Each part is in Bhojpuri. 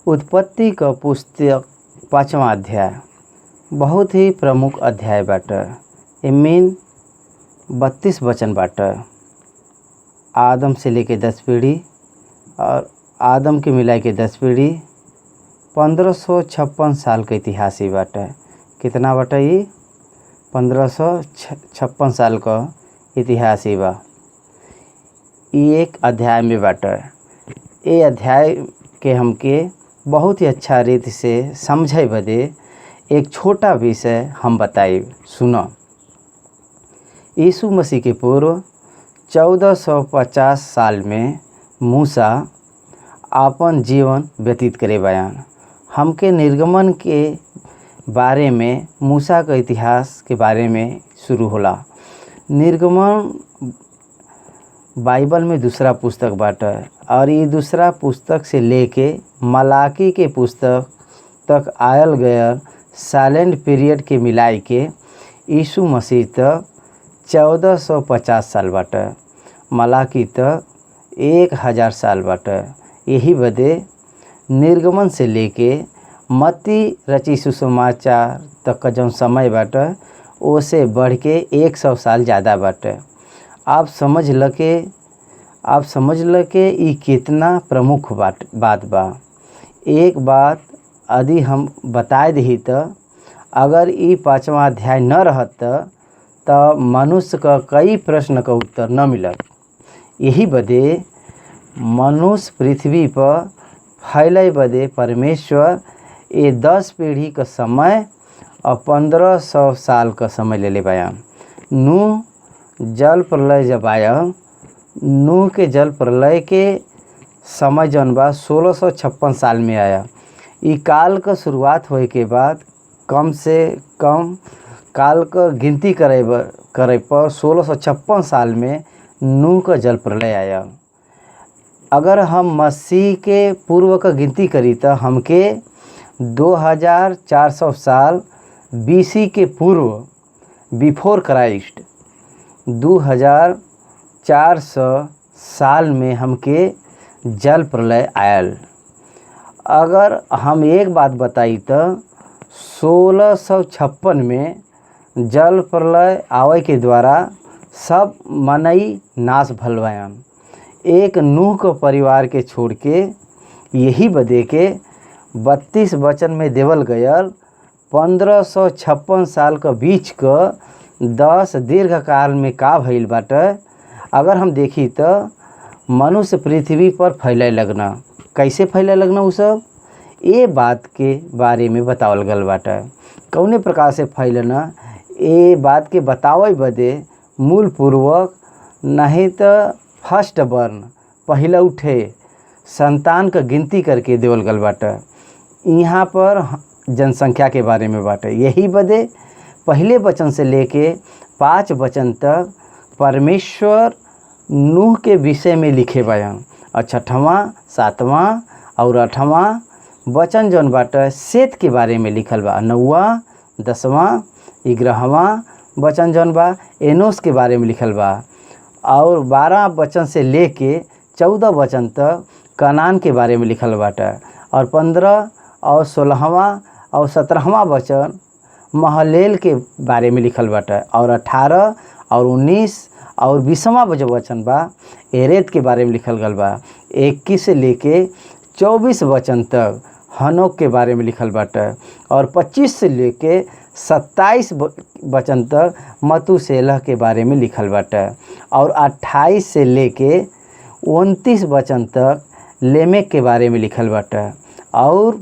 उत्पत्ति का पुस्तक 5वां अध्याय बहुत ही प्रमुख अध्याय बाटे। इमें 32 वचन बाटे। आदम से लेके 10 पीढ़ी और आदम के मिला के 10 पीढ़ी 1556 साल के इतिहास ही बाटे। कितना बाटे ये? 1556 साल का इतिहास ही बा। ये एक अध्याय में बाटे। ये अध्याय के हमके बहुत ही अच्छा रीति से समझे बदे एक छोटा विषय हम बताई। सुनो। यीशु मसीह के पूर्व 1450 साल में मूसा अपन जीवन व्यतीत करे बयान। हमके निर्गमन के बारे में, मूसा का इतिहास के बारे में शुरू होला। निर्गमन बाइबल में दूसरा पुस्तक बाटे और ये दूसरा पुस्तक से लेके मलाकी के पुस्तक तक आयल गया साइलेंट पीरियड के मिलाई के यीशु मसीह तक 1450 साल बाटे। मलाकी तक 1000 साल बाटे। यही बदे निर्गमन से लेके मत्ती रची सुसमाचार तक का जो समय बाटे ओसे बढ़ के 100 साल ज़्यादा बाटे। आप समझ ल के ये कितना प्रमुख बात बा। एक बात यदि हम बता दी तो अगर ये 5वां अध्याय न रहत तो मनुष्य का कई प्रश्न का उत्तर न मिलत। यही बदे मनुष्य पृथ्वी पर फैले बदे परमेश्वर ये 10 पीढ़ी का समय और 1500 साल का समय ले बयान। नूह जल प्रलय जब आया, नूह के जल प्रलय के समय जौन बा 1656 साल में आया। ई काल का शुरुआत होए के बाद कम से कम काल का गिनती करे पर 1656 साल में नूह का जल प्रलय आया। अगर हम मसीह के पूर्व का गिनती करी तो हमके 2400 साल बीसी के पूर्व, बिफोर क्राइस्ट 2400 साल में हमके जल प्रलय आयल। अगर हम एक बात बताई तो 1656 में जल प्रलय आवे के द्वारा सब मनई नाश भलवायन। एक नूह को परिवार के छोड़ के यही बदे के 32 वचन में देवल गयल 1556 साल का बीच का 10 दीर्घ काल में का भइल बाटे। अगर हम देखी तो मनुष्य पृथ्वी पर फैले लगना। कैसे फैले लगना उ सब ये बात के बारे में बतावल गल बाटे। कौने प्रकार से फैलना ये बात के बतावे बदे मूल पूर्वक नहीं तो फर्स्ट बर्न पहले उठे संतान का गिनती करके देवल गल बाटे। यहाँ पर जनसंख्या के बारे में बाटे। यही बदे पहले वचन से लेके 5 वचन तक परमेश्वर नूह के विषय में लिखे बयान। और 6वां 7वां और 8वां वचन जौन बाटे सेत के बारे में लिखल बा। 9वां 10वां 11वां वचन जौन बा एनोस के बारे में लिखल बा। और 12 वचन से लेके 14 वचन तक कनान के बारे में लिखल बाटे। और 15 और 16वां और 17वां वचन महलेल के बारे में लिखल बाटे। और 18 और 19 और 20वां जो वचन बा एरेत के बारे में लिखल गल बा। 21 से लेके 24 वचन तक हनोक के बारे में लिखल बाटे। और 25 से लेके 27 वचन तक मतूशेलह के बारे में लिखल बाटे। और 28 से लेके 29 वचन तक लेमेक के बारे में लिखल बाटे। और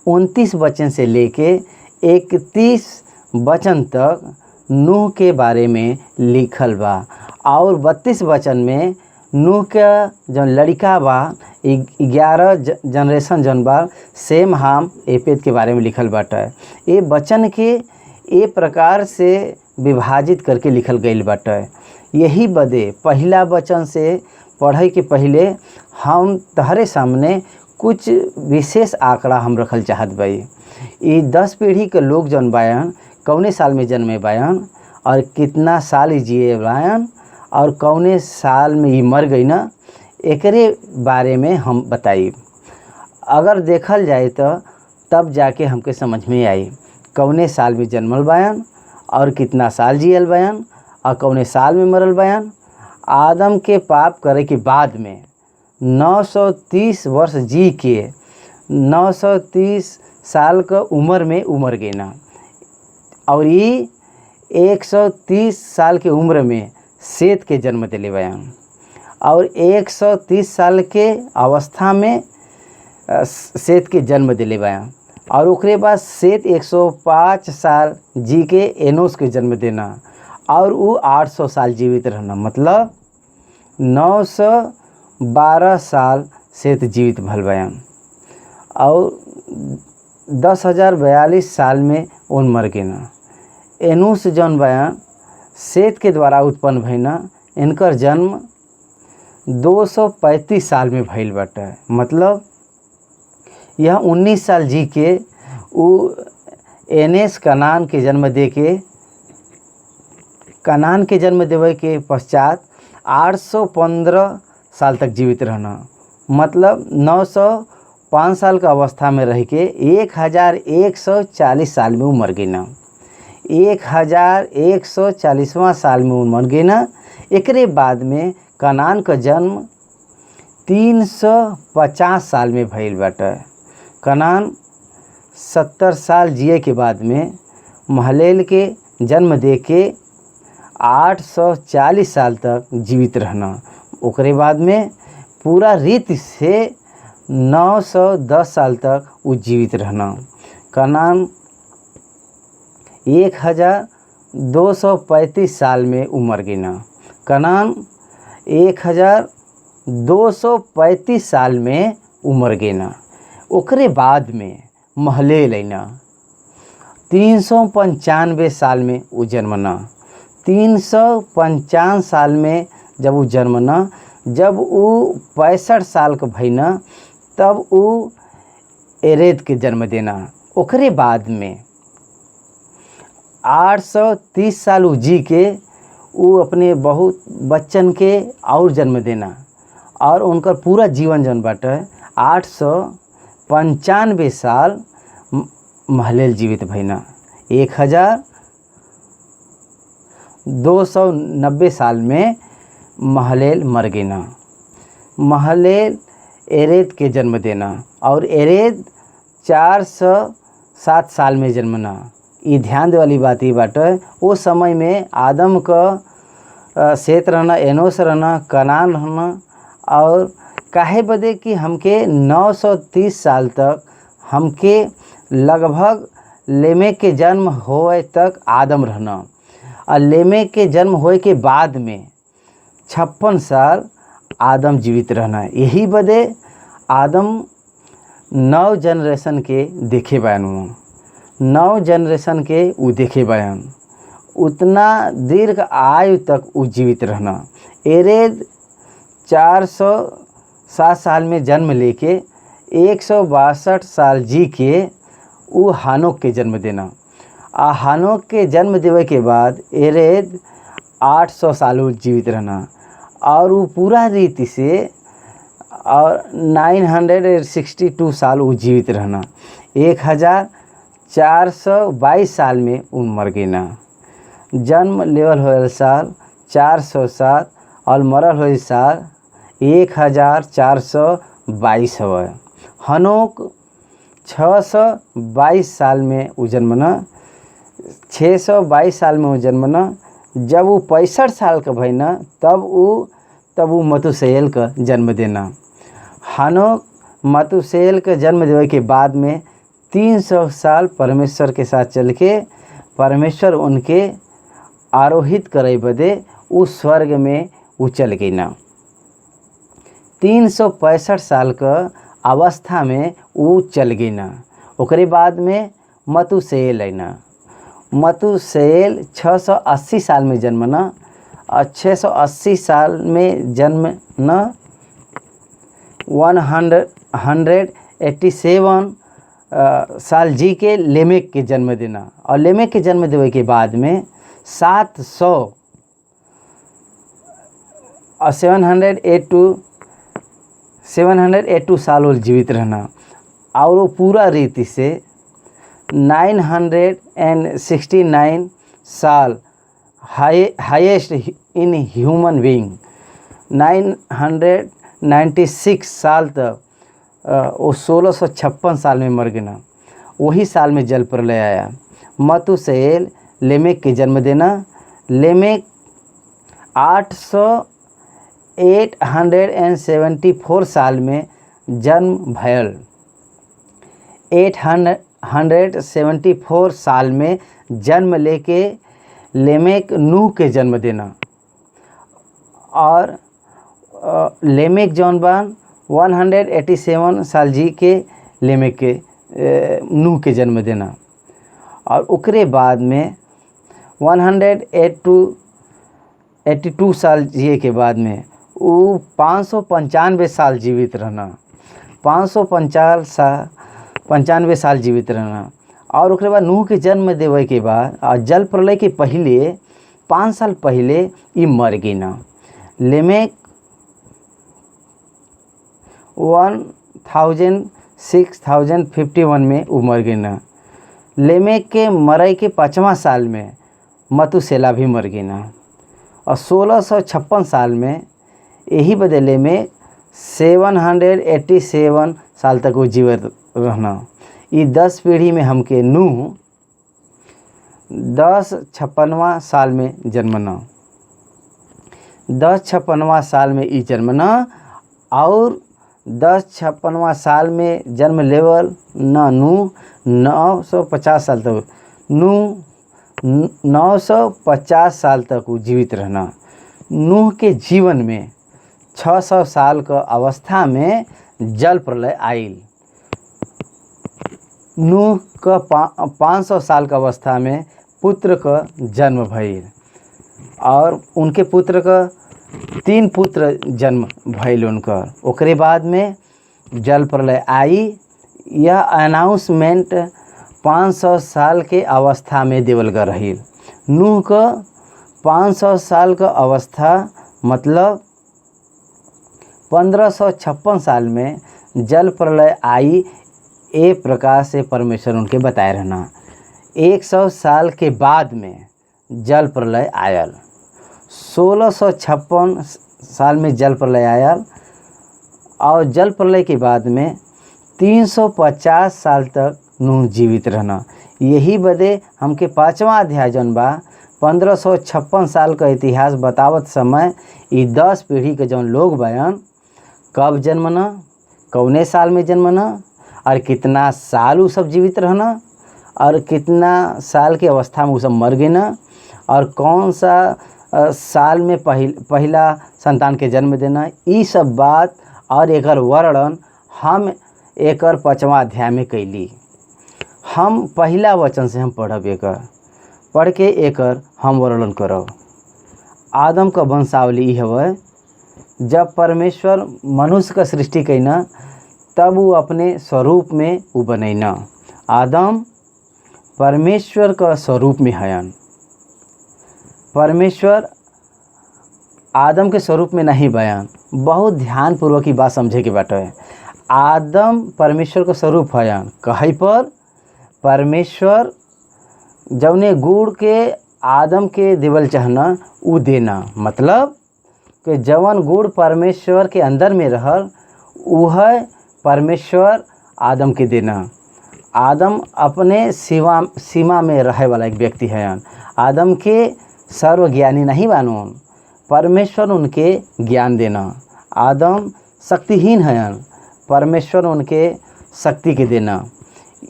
29 वचन से लेके 31 वचन तक नूह के बारे में लिखल बा। और 32 वचन में नूह का जो लड़का बा 11 जनरेशन जौन बा सेम हाम एपेद के बारे में लिखल बाटे। ये वचन के ये प्रकार से विभाजित करके लिखल गईल बाटे। यही बदे पहला वचन से पढ़े के पहले हम तहरे सामने कुछ विशेष आंकड़ा हम रखल चाहत बाई। ये 10 पीढ़ी के लोग जौन बायन कौने साल में जन्मे बायन और कितना साल जिए बायन और कौने साल में ये मर गई ना एकरे बारे में हम बताई। अगर देखल जाए तो तब जाके हमके समझ में आई कौने साल में जन्मल बयान और कितना साल जियल बयान और कौने साल में मरल बयान। आदम के पाप करे के बाद में 930 वर्ष जी के 930 साल का उम्र में उमर गए ना, और ये 130 साल के उम्र में सेत के जन्म दिले बयान, और 130 साल के अवस्था में सेत के जन्म दिले बयान, और ओकरे बाद सेत 105 साल जी के एनोस के जन्म देना, और वो 800 साल जीवित रहना, मतलब 912 साल सेत जीवित भल बयान, और 10,042 साल में उन मर गए ना। एनोस जौन बयान सेत के द्वारा उत्पन्न भइना, इनकर जन्म 235 साल में भइल बाटे, मतलब यह 19 साल जी के उ एनेस कनान के जन्म दे के कनान के जन्म देवे के पश्चात 815 साल तक जीवित रहना, मतलब 905 साल का अवस्था में रह के 1140 साल में उमर गई ना। 1140वां साल में उमर गई ना। एकरे बाद में कनान का जन्म 350 साल में भइल बाटे। कनान 70 साल जिए के बाद में महलेल के जन्म दे के 840 साल तक जीवित रहना। ओकरे बाद में पूरा रीति से 910 साल तक वो जीवित रहना। कनान 1235 साल में उमर गई ना। कनान 1235 साल में उमर गई ना। ओकरे बाद में महलेल अइना 395 साल में वो जन्मना। 355 साल में जब वो जन्मना, जब वो 65 साल का भइना, तब वो एरेद के जन्म देना। ओकरे बाद में 830 साल वो जी के वो अपने बहुत बच्चन के और जन्म देना, और उनका पूरा जीवन जन बाटे 895 साल महलेल जीवित भइना। 1290 साल में महलेल मर गई ना। महलेल एरेद के जन्म देना, और एरेद 407 साल में जन्मना। ये ध्यान दे वाली बात ये बाटे, वो समय में आदम का सेत रहना, एनोस रहना, कनान रहना, और काहे बदे कि हमके 930 साल तक हमके लगभग लेमेक के जन्म होए तक आदम रहना, और लेमेक के जन्म होए के बाद में 56 साल आदम जीवित रहना। यही बदे आदम 9 जनरेशन के देखे बयान, 9 जनरेशन के वो देखे बयान, उतना दीर्घ आयु तक वो जीवित रहना। एरेद 407 साल में जन्म लेके 162 साल जी के वो हानोक के जन्म देना। हानोक के जन्म देवे के बाद एरेद 800 साल जीवित रहना, और वो पूरा रीति से और 962 साल वो जीवित रहना। 1422 साल में वो मर गई ना। जन्म लेवल होल साल 407 और मरल हो साल 1422 हवा। हनोक 622 साल में वो जन्मना। 622 साल में वो जन्मना। जब वो 65 साल का भइना, तब वो मतुसेल का जन्म देना। हनोक मतुसेल का जन्म देवे के बाद में 300 साल परमेश्वर के साथ चल के परमेश्वर उनके आरोहित करे बदे उस स्वर्ग में वो चल गई ना। 365 साल का अवस्था में वो चल गई ना। ओकरे बाद में मतुसेल ना। मतुसेल 680 साल में जन्मना, और 680 साल में जन्मना 187 साल जी के लेमेक के जन्म देना। और लेमेक के जन्म देवे के बाद में 782 साल और जीवित रहना। और वो पूरा रीति से 969 साल हाईएस्ट इन ह्यूमन बीइंग 996 साल तक वो 1656 साल में मर गया। वही साल में जल प्रलय आया। मतुसेल लेमेक के जन्म देना। लेमेक 874 साल में जन्म भयल। 874 साल में जन्म लेके लेमेक नूह के जन्म देना। और लेमेक जौन बान 187 साल जी के लेमेक के नूह के जन्म देना। और ओकरे बाद में 182 साल जिए के बाद में वो 595 साल जीवित रहना। 595 साल जीवित रहना। और ओकरे बाद नूह के जन्म देवे के बाद और जल प्रलय के पहले 5 साल पहले ये मर गई ना। लेमेक 6051 में वो मर गई ना। लेमेक के मरई के 5वां साल में मतुसेला भी मर गई ना। और 1656 साल में यही बदले में 787 साल तक वो जीवित रहना। ये 10 पीढ़ी में हमके नूह 1056वां साल में जन्मना। 1056वां साल में ई जन्मना। और 1056वां साल में जन्म लेवल न नूह 950 साल तक नूह 950 साल तक वो जीवित रहना। नूह के जीवन में 600 साल का अवस्था में जल प्रलय आयल। नूह का 500 साल का अवस्था में पुत्र का जन्म भइल। और उनके पुत्र का 3 पुत्र जन्म भइल उनकर। ओकरे बाद में जल प्रलय आई। यह अनाउंसमेंट 500 साल के अवस्था में देवल गए रही। नूह का 500 साल का अवस्था मतलब 1556 साल में जल प्रलय आई। एक प्रकार से परमेश्वर उनके बताए रहना। 100 साल के बाद में जल प्रलय आयल। 1656 साल में जल प्रलय आयल। और जल प्रलय के बाद में 350 साल तक नूह जीवित रहना। यही बदे हमके 5वां अध्याय जौन बा 1556 साल का इतिहास बतावत समय ये 10 पीढ़ी के जौन लोग बयान कब जन्मना, कौने साल में जन्मना, और कितना साल वो सब जीवित रहना, और कितना साल के अवस्था में वो सब मर गए ना, और कौन सा साल में पहला संतान के जन्म देना, ये सब बात और एकर वर्णन हम एकर 5वां अध्याय में कैली। हम पहला वचन से हम पढ़ब। एकर पढ़ के एकर हम वर्णन करब। आदम का वंशावली ई हवे। जब परमेश्वर मनुष्य का सृष्टि कैना तब वो अपने स्वरूप में वो बनैना। आदम परमेश्वर का स्वरूप में हयन। परमेश्वर आदम के स्वरूप में नहीं बयान। बहुत ध्यानपूर्वक की बात समझे के बाटे। आदम परमेश्वर का स्वरूप हयन कहीं पर परमेश्वर जौने गुड़ के आदम के देवल चाहना उ देना। मतलब कि जवन गुड़ परमेश्वर के अंदर में रहल वह परमेश्वर आदम के देना। आदम अपने सीमा में रहे वाला एक व्यक्ति है। आदम के सर्वज्ञानी नहीं बानून, परमेश्वर उनके ज्ञान देना। आदम शक्तिहीन हैं, परमेश्वर उनके शक्ति के देना।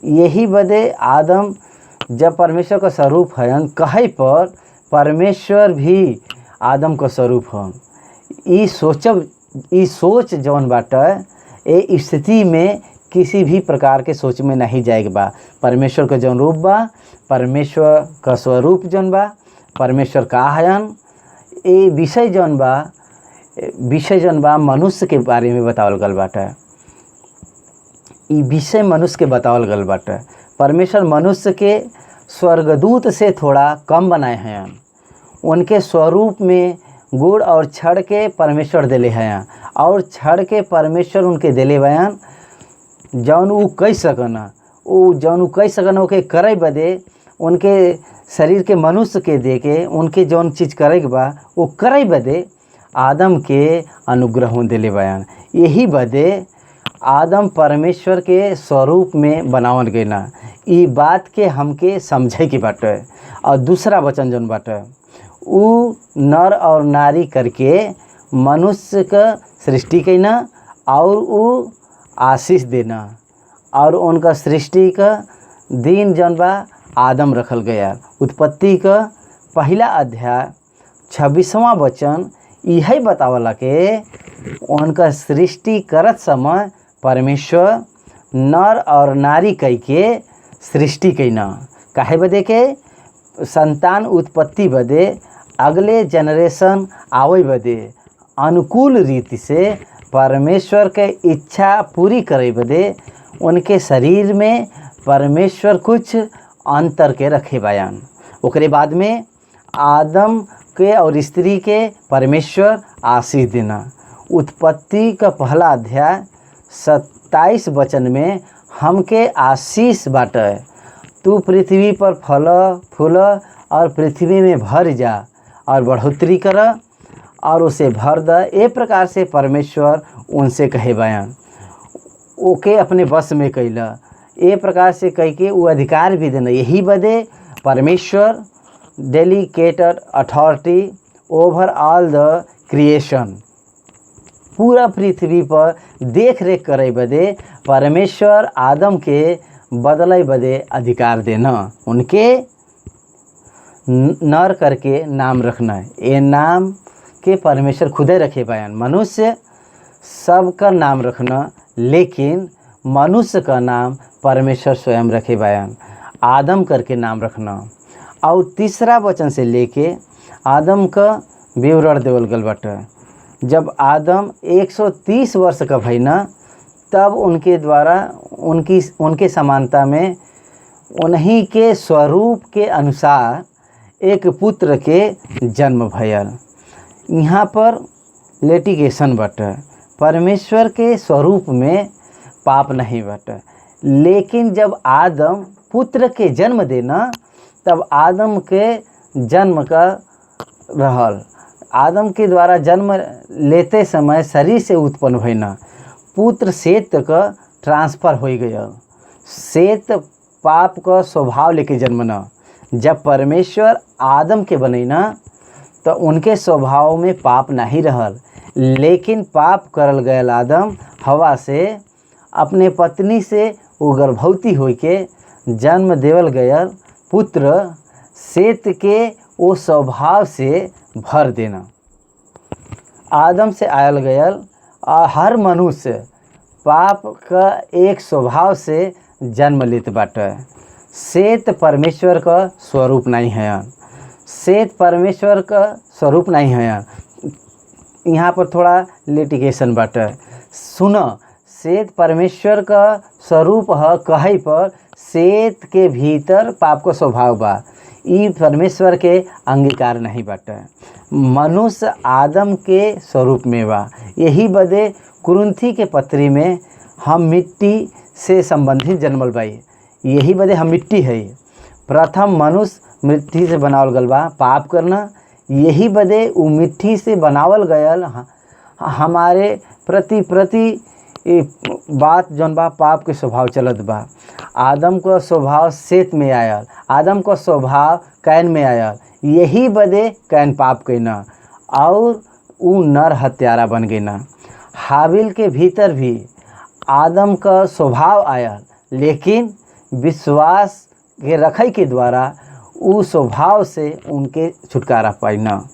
यही बदे आदम जब परमेश्वर का स्वरूप है कहीं पर परमेश्वर भी आदम का स्वरूप है। ई सोच जौन बाटे ए स्थिति में किसी भी प्रकार के सोच में नहीं जाएगा बा। परमेश्वर का जौन रूप बा, परमेश्वर का स्वरूप जौन बा, परमेश्वर का हयन, ए विषय जौन बा मनुष्य के बारे में बतावल गल बाटे। ई विषय मनुष्य के बतावल गल बाटे। परमेश्वर मनुष्य के स्वर्गदूत से थोड़ा कम बनाए हैं। उनके स्वरूप में गुड़ और छड़ के परमेश्वर दिले हैं, और छड़ के परमेश्वर उनके दिले बयान जौन ऊ कह सकना, ऊ जौन ऊ कह सकना ओके करे बदे उनके शरीर के मनुष्य के दे के उनके जौन चीज़ करे के बा वो करे बदे आदम के अनुग्रह दिले बयान। यही बदे आदम परमेश्वर के स्वरूप में बनावल गए ना। ई बात के हमके समझे के बाटे। और दूसरा वचन जौन बाटे ऊ नर और नारी करके मनुष्य का सृष्टि कैना और ऊ आशीष देना और उनका सृष्टि का दिन जौन बा आदम रखल गया। उत्पत्ति का पहला अध्याय 26वां वचन यही बतावला के उनका सृष्टि करत समय परमेश्वर नर और नारी कह के सृष्टि कैना। काहे बदे के संतान उत्पत्ति बदे, अगले जनरेशन आवे बदे, अनुकूल रीति से परमेश्वर के इच्छा पूरी करे बदे उनके शरीर में परमेश्वर कुछ अंतर के रखे बयान। ओकरे बाद में आदम के और स्त्री के परमेश्वर आशीष देना। उत्पत्ति का पहला अध्याय 27 वचन में हमके आशीष बाटे। तू पृथ्वी पर फल फूल और पृथ्वी में भर जा और बढ़ोतरी कर और उसे भर द। ए प्रकार से परमेश्वर उनसे कहे बयान, ओके अपने बस में कैला। ए प्रकार से कह के वो अधिकार भी देना। यही बदे परमेश्वर डेलीकेटेड अथॉरिटी ओवर ऑल द क्रिएशन, पूरा पृथ्वी पर देख रेख करे बदे परमेश्वर आदम के बदले बदे अधिकार देना। उनके नर करके नाम रखना है। ये नाम के परमेश्वर खुदे रखे बयान। मनुष्य सबका नाम रखना, लेकिन मनुष्य का नाम परमेश्वर स्वयं रखे बयान। आदम करके नाम रखना। और तीसरा वचन से लेके आदम का विवरण देवल गल बाटे। जब आदम 130 वर्ष का भइना तब उनके द्वारा उनके समानता में उन्हीं के स्वरूप के अनुसार एक पुत्र के जन्म भयल। यहाँ पर लिटिगेशन बाटे। परमेश्वर के स्वरूप में पाप नहीं बाटे, लेकिन जब आदम पुत्र के जन्म देना तब आदम के जन्म का रहल। आदम के द्वारा जन्म लेते समय शरीर से उत्पन्न होना पुत्र सेत का ट्रांसफ़र हो गया। सेत पाप का स्वभाव लेके जन्मना। जब परमेश्वर आदम के बनैना तो उनके स्वभाव में पाप नहीं रहल, लेकिन पाप करल गयल आदम हवा से अपने पत्नी से वो गर्भवती हो के जन्म देवल गयल पुत्र सेत के वो स्वभाव से भर देना। आदम से आयल गयल और हर मनुष्य पाप का एक स्वभाव से जन्म लेत बाटे। सेत परमेश्वर का स्वरूप नहीं है। सेत परमेश्वर का स्वरूप नहीं है। यहाँ पर थोड़ा लिटिगेशन बाटे। सुनो, सेत परमेश्वर का स्वरूप है कहे पर सेत के भीतर पाप का स्वभाव बा। ई परमेश्वर के अंगीकार नहीं बाटे। मनुष्य आदम के स्वरूप में बा। यही बदे कुरिन्थी के पत्री में हम मिट्टी से संबंधित जन्मल बाई। यही बदे हम मिट्टी है। प्रथम मनुष्य मिट्टी से बनावल गल बा पाप करना। यही बदे वो मिट्टी से बनावल गयल हमारे प्रति बात जौन बा पाप के स्वभाव चलत बा। आदम का स्वभाव सेत में आयल, आदम का स्वभाव कैन में आयल। यही बदे कैन पाप कैना और ऊ नर हत्यारा बन गईना। हाबिल के भीतर भी आदम का स्वभाव आयल, लेकिन विश्वास के रखे के द्वारा ऊ स्वभाव से उनके छुटकारा पाइना।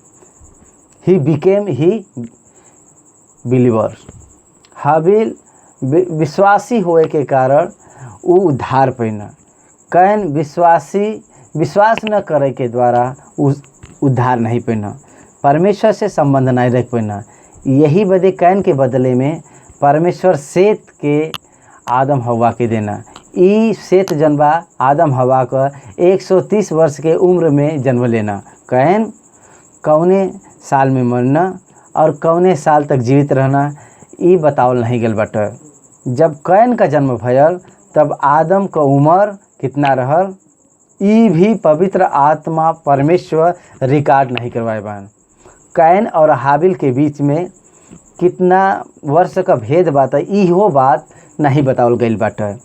He became he believer. हाबिल विश्वासी होए के कारण ऊ उद्धार पैना। कैन विश्वास न करे के द्वारा उद्धार नहीं पैना, परमेश्वर से संबंध नहीं रख पैना। यही बदे कैन के बदले में परमेश्वर सेत के आदम हवा के देना। ई सेत जन्मा आदम हवा का 130 वर्ष के उम्र में जन्म लेना। कैन कौने साल में मरना और कौने साल तक जीवित रहना ई बतावल नहीं गल बाटे। जब कैन का जन्म भयल तब आदम का उम्र कितना रहल, ई भी पवित्र आत्मा परमेश्वर रिकॉर्ड नहीं करवाए बान। कैन और हाबिल के बीच में कितना वर्ष का भेद बात है, इहो बात नहीं बतावल गईल बाटे।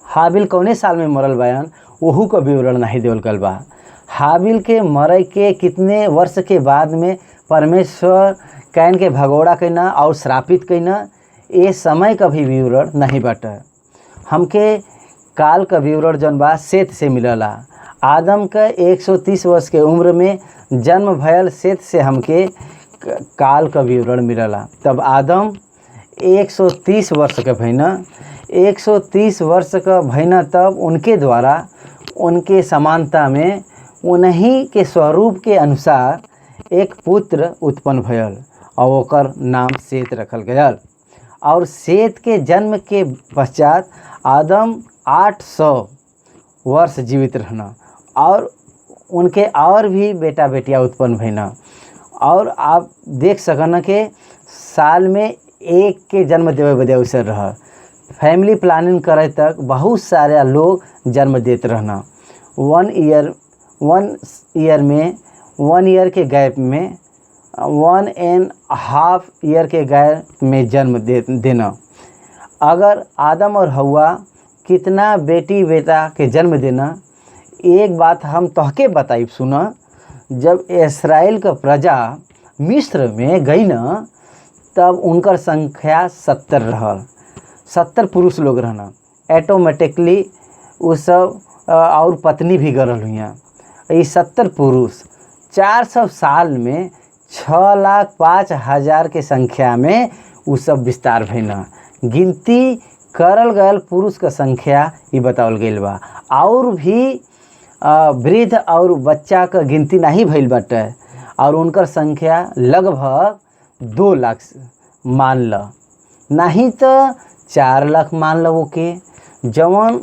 हाबिल कौने साल में मरल बयान ओहू का विवरण नहीं देवल गल बा। हाबिल के मरे के कितने वर्ष के बाद में परमेश्वर कैन के भगोड़ा कैना और श्रापित कैना, ये समय का भी विवरण नहीं बाटे। हमके काल का विवरण जौन बा सेत से मिलला। आदम का 130 वर्ष के उम्र में जन्म भयल सेत से हमके काल का विवरण मिलला। तब आदम 130 वर्ष का भइना, 130 वर्ष का भइना तब उनके द्वारा उनके समानता में उन्हीं के स्वरूप के अनुसार एक पुत्र उत्पन्न भयल और ओकर नाम सेत रखल गयल। और सेत के जन्म के पश्चात आदम 800 वर्ष जीवित रहना और उनके और भी बेटा बेटियां उत्पन्न भइना। और आप देख सकना कि साल में एक के जन्म देवे बदे अवसर रहा। फैमिली प्लानिंग करे तक बहुत सारे लोग जन्म देते रहना। 1 ईयर के गैप में 1.5 ईयर के गैप में जन्म देना। अगर आदम और हवा कितना बेटी बेटा के जन्म देना, एक बात हम तोहके बताइब सुना। जब इस्राएल का प्रजा मिस्र में गई न तब उनकर संख्या 70 रहल, 70 पुरुष लोग रहना। ऑटोमेटिकली वो सब और पत्नी भी गरल हुई। ये 70 पुरुष 400 साल में 6,05,000 के संख्या में वो सब विस्तार भइना। गिनती करल गयल पुरुष का संख्या ये बतावल गईल बा। और भी वृद्ध और बच्चा का गिनती नहीं भइल बाटे और उनकर संख्या लगभग 2 लाख मान ल, नहीं तो 4 लाख मान लो। के जवन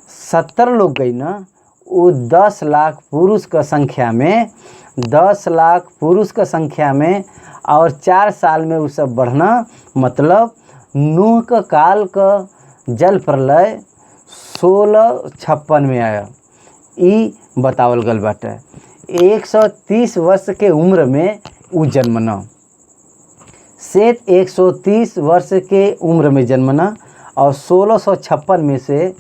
70 लोग गई ना वो 10 लाख पुरुष का संख्या में, 10 लाख पुरुष का संख्या में और 4 साल में वो सब बढ़ना। मतलब नूह का काल का जल प्रलय 1656 में आया, ई बतावल गल बाटे। 130 वर्ष के उम्र में वो जन्मना। सेत 130 वर्ष के उम्र में जन्मना और 1656 में से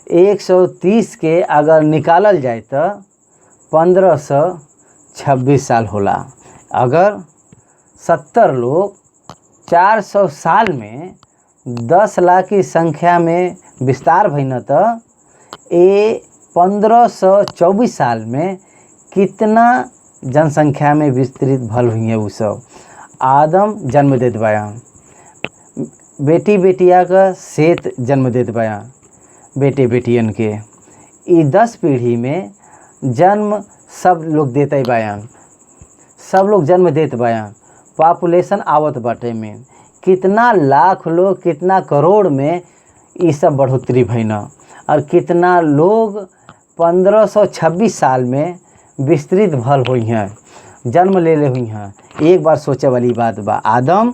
130 के अगर निकालल जाए तो 1526 साल होला। अगर 70 लोग 400 साल में 10 लाख की संख्या में विस्तार भइना तो ये 1524 साल में कितना जनसंख्या में विस्तृत भल हुई है। वो सब आदम जन्म देत बयान, बेटी बेटिया का सेत जन्म देत बयान, बेटे बेटियन के। ये 10 पीढ़ी में जन्म सब लोग देते बयान, सब लोग जन्म देत बयान। पॉपुलेशन आवत बाटे में कितना लाख लोग, कितना करोड़ में ये सब बढ़ोतरी भइना। और कितना लोग 1526 साल में विस्तृत भल हुई हैं, जन्म ले हुई हैं। एक बार सोचे वाली बात बा, आदम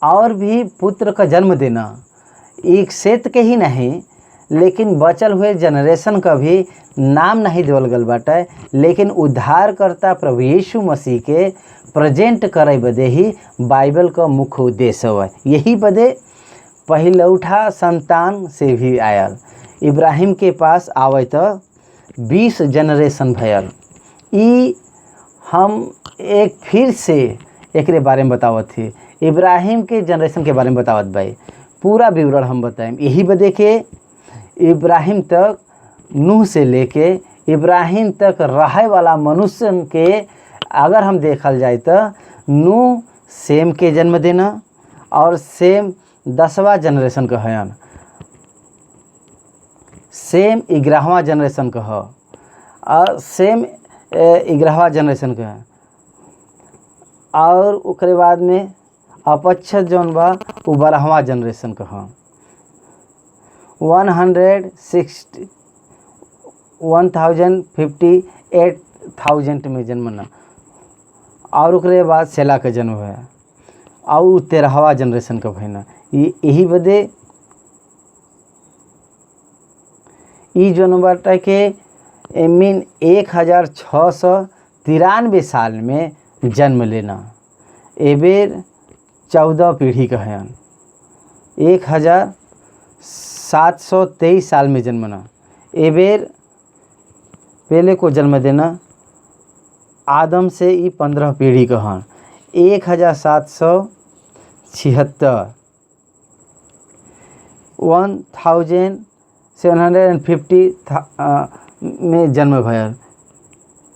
और भी पुत्र का जन्म देना एक सेत के ही नहीं, लेकिन बचल हुए जनरेशन का भी नाम नहीं देवल गल बाटे। लेकिन उद्धारकर्ता प्रभु यीशु मसीह के प्रेजेंट करे बदे ही बाइबल का मुख्य उद्देश्य है। यही बदे पहिलौठा संतान से भी आयल। इब्राहिम के पास आवे तो 20 जनरेशन भयल। ई हम एक फिर से एक बारे में बतावत थी, इब्राहिम के जनरेशन के बारे में बतावत भाई। पूरा विवरण हम बताएं यही बदे के इब्राहिम तक, नूह से लेके इब्राहिम तक रहे वाला मनुष्य के अगर हम देखल जाए तो नूह सेम के जन्म देना और सेम 10वां जनरेशन का है, सेम 11वां जनरेशन का है और सेम 11वां जनरेशन का है। और उसके बाद में अपक्षत जौन बा वो 12वां जनरेशन का है। 158,000 में जन्मना। और उसके बाद सेला का जन्म है और 13वां जनरेशन का भइना। यही बदे ई जौन बाटे के मीन 1693 साल में जन्म लेना। ए बेर 14 पीढ़ी का है। 1723 साल में जन्मना। ए बेर पहले को जन्म देना आदम से ई 15 पीढ़ी का हन। 1776 1750 में जन्म भयल।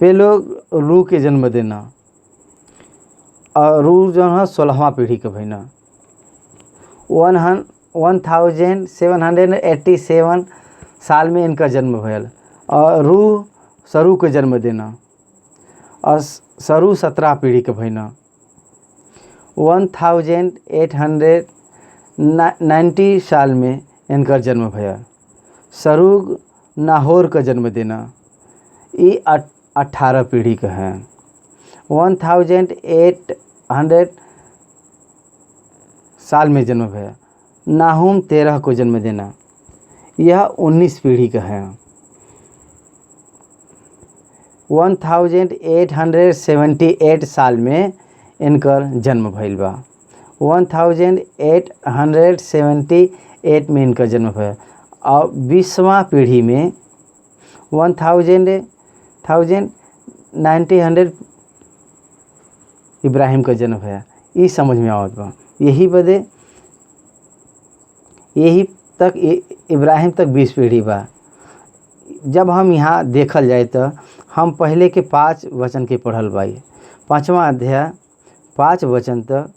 पे लोग रू के जन्म देना और रू जो है 16वां पीढ़ी का भैना। 1787 साल में इनका जन्म भयल और रू सरू के जन्म देना और सरू 17 पीढ़ी का भैना। 1890 साल में इनका जन्म भया। सरू नाहौर का जन्म देना। ये 18 पीढ़ी का है। 1800 साल में जन्म भया। नाहुम 13 को जन्म देना। यह 19 पीढ़ी का है। 1878 साल में इनकर जन्म भइल बा। 1878 में इनका जन्म भया और 20वां पीढ़ी में 1900 इब्राहिम का जन्म भया। ये समझ में आवत बा। यही बदे यही तक इब्राहिम तक 20 पीढ़ी बा। जब हम यहाँ देखल जाए तो हम पहले के 5 वचन के पढ़ल बाई। 5वां अध्याय 5 वचन तक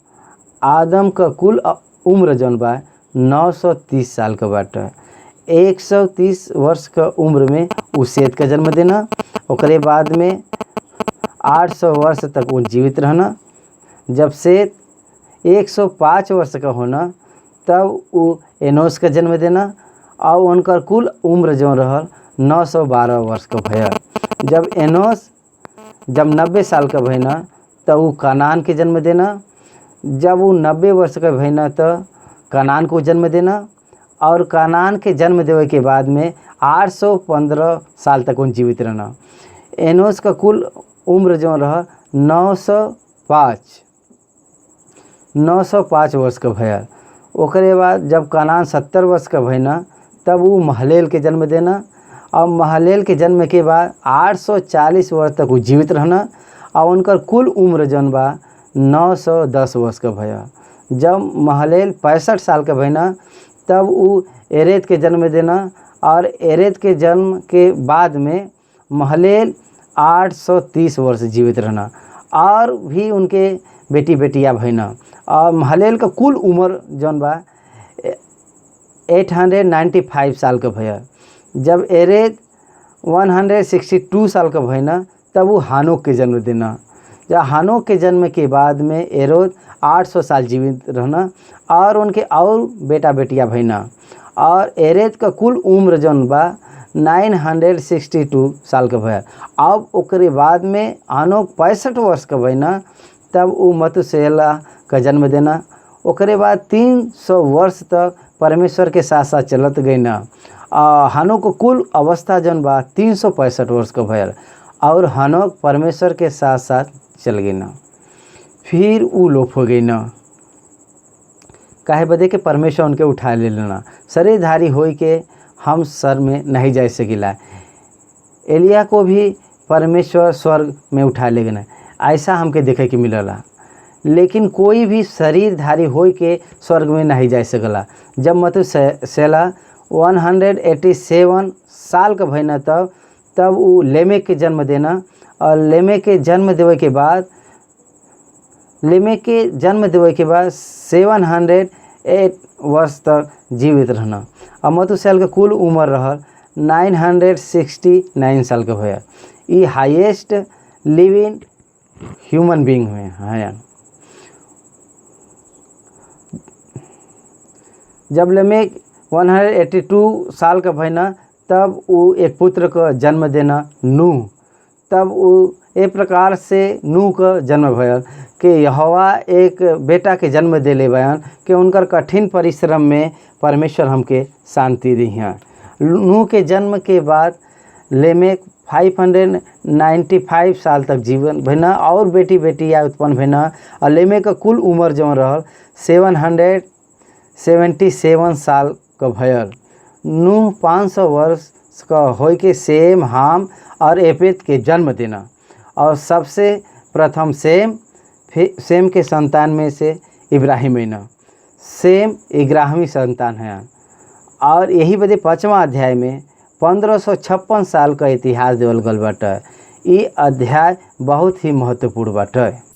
आदम का कुल उम्र जौन बा 930 साल का बाटे। 130 वर्ष का उम्र में उ सेत का जन्म देना। ओकरे बाद में 800 वर्ष तक वो जीवित रहना। जब सेत 105 वर्ष का होना तब वो एनोस का जन्म देना और उनकर कुल उम्र जो रहल 912 वर्ष का भया। जब एनोस 90 साल का भइना तब वो कानान के जन्म देना। जब वो 90 वर्ष का भइना तो कानान को जन्म देना और कानान के जन्म देवे के बाद में 815 साल तक उन जीवित रहना। एनोस का कुल उम्र जो रहा 905 वर्ष का भया। ओकरे बाद जब कानान 70 वर्ष का भइना तब वो महलेल के जन्म देना और महलेल के जन्म के बाद 840 वर्ष तक वो जीवित रहना और उनकर कुल उम्र जौन बा 910 वर्ष का भया। जब महलेल 65 साल का भइना तब वो एरेद के जन्म देना और एरेद के जन्म के बाद में महलेल 830 वर्ष जीवित रहना और भी उनके बेटी बेटियां भइना। और महलेल का कुल उम्र जौन बा 895 साल का भया। जब एरेद 162 साल का भइना तब वो हानोक के जन्म देना। जब हानोक के जन्म के बाद में एरोद 800 साल जीवित रहना और उनके और बेटा बेटियां भइना। और एरेद का कुल उम्र जौन बा 962 साल का भया। अब ओकरे बाद में हानोक 65 वर्ष का भइना तब वो मतुसेला का जन्म देना। ओकरे बाद 300 वर्ष तक परमेश्वर के साथ साथ चलत गई ना। हानोक को कुल अवस्था जौन बा 365 वर्ष का भयल और हानोक परमेश्वर के साथ साथ चल गई ना। फिर वो लोप हो गई ना। काहे बदे के परमेश्वर उनके उठा ले लेना। शरीरधारी होई के हम सर में नहीं जा सकिला। एलिया को भी परमेश्वर स्वर्ग में उठा ले गए। ऐसा हमके देखे के मिलला। लेकिन कोई भी शरीरधारी होई के स्वर्ग में नहीं जा सकला। जब मतुसेला 187 साल का भइना तब वो लेमेक के जन्म देना और लेमेक के जन्म देवे के बाद 708 वर्ष तक जीवित रहना। और मतुसेल का कुल उम्र रहल 969 साल का भया। ये हाईएस्ट लिविंग ह्यूमन बीइंग हुए हैं। जब लेमेक 182 साल का भइना तब वो एक पुत्र को जन्म देना नूह। तब वो ए प्रकार से नूह का जन्म भयल कि यहोवा एक बेटा के जन्म देले बयान कि उनकर कठिन परिश्रम में परमेश्वर हमके शांति दी हैं। नूह के जन्म के बाद लेमेक 595 साल तक जीवन भेना और बेटी बेटिया उत्पन्न भेना और लेमेक का कुल उम्र जौन रहल 777 साल का भयल। नूह 500 वर्ष का होय के सेम, हाम और एपेत के जन्म देना और सबसे प्रथम सेम के संतान में से इब्राहिम है ना। सेम 11वीं संतान है और यही बदे 5वां अध्याय में 1556 साल का इतिहास देवल गल बाटे। ये अध्याय बहुत ही महत्वपूर्ण बाटे।